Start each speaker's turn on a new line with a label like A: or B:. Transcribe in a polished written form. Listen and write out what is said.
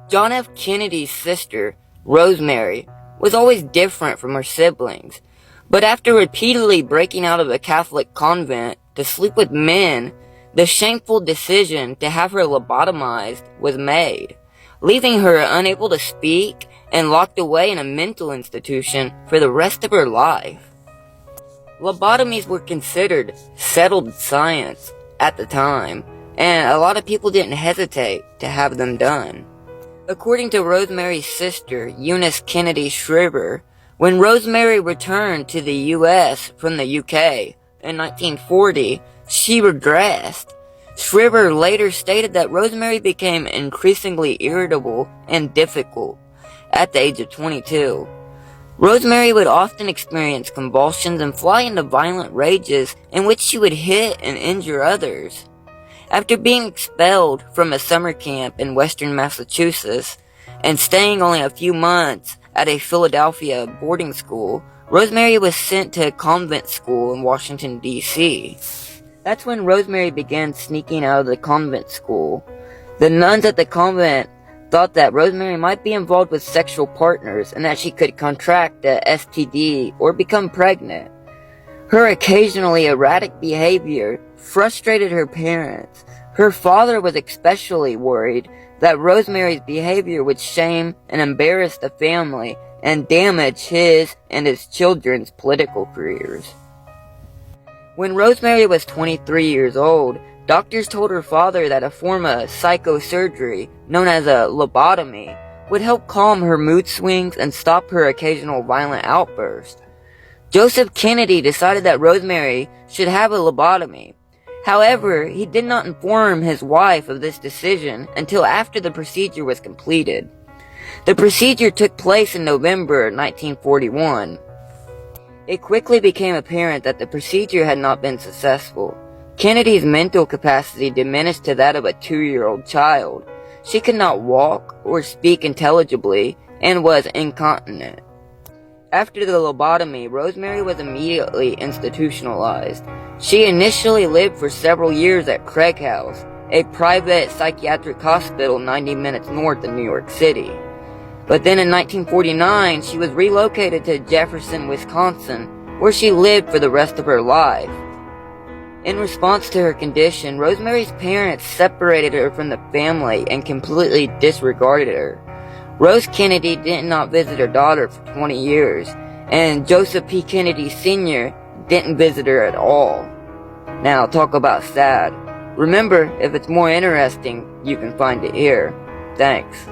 A: John F. Kennedy's sister, Rosemary, was always different from her siblings, but after repeatedly breaking out of a Catholic convent to sleep with men, the shameful decision to have her lobotomized was made, leaving her unable to speak and locked away in a mental institution for the rest of her life. Lobotomies were considered settled science at the time, and a lot of people didn't hesitate to have them done. According to Rosemary's sister, Eunice Kennedy Shriver, when Rosemary returned to the U.S. from the U.K. in 1940, she regressed. Shriver later stated that Rosemary became increasingly irritable and difficult at the age of 22. Rosemary would often experience convulsions and fly into violent rages in which she would hit and injure others. After being expelled from a summer camp in western Massachusetts and staying only a few months at a Philadelphia boarding school, Rosemary was sent to a convent school in Washington, D.C. That's when Rosemary began sneaking out of the convent school. The nuns at the convent thought that Rosemary might be involved with sexual partners and that she could contract a STD or become pregnant. Her occasionally erratic behavior frustrated her parents. Her father was especially worried that Rosemary's behavior would shame and embarrass the family and damage his and his children's political careers. When Rosemary was 23 years old, doctors told her father that a form of psychosurgery, known as a lobotomy, would help calm her mood swings and stop her occasional violent outbursts. Joseph Kennedy decided that Rosemary should have a lobotomy. However, he did not inform his wife of this decision until after the procedure was completed. The procedure took place in November 1941. It quickly became apparent that the procedure had not been successful. Kennedy's mental capacity diminished to that of a 2-year-old child. She could not walk or speak intelligibly and was incontinent. After the lobotomy, Rosemary was immediately institutionalized. She initially lived for several years at Craig House, a private psychiatric hospital 90 minutes north of New York City. But then in 1949, she was relocated to Jefferson, Wisconsin, where she lived for the rest of her life. In response to her condition, Rosemary's parents separated her from the family and completely disregarded her. Rose Kennedy did not visit her daughter for 20 years, and Joseph P. Kennedy Sr. didn't visit her at all. Now, talk about sad. Remember, if it's more interesting, you can find it here. Thanks.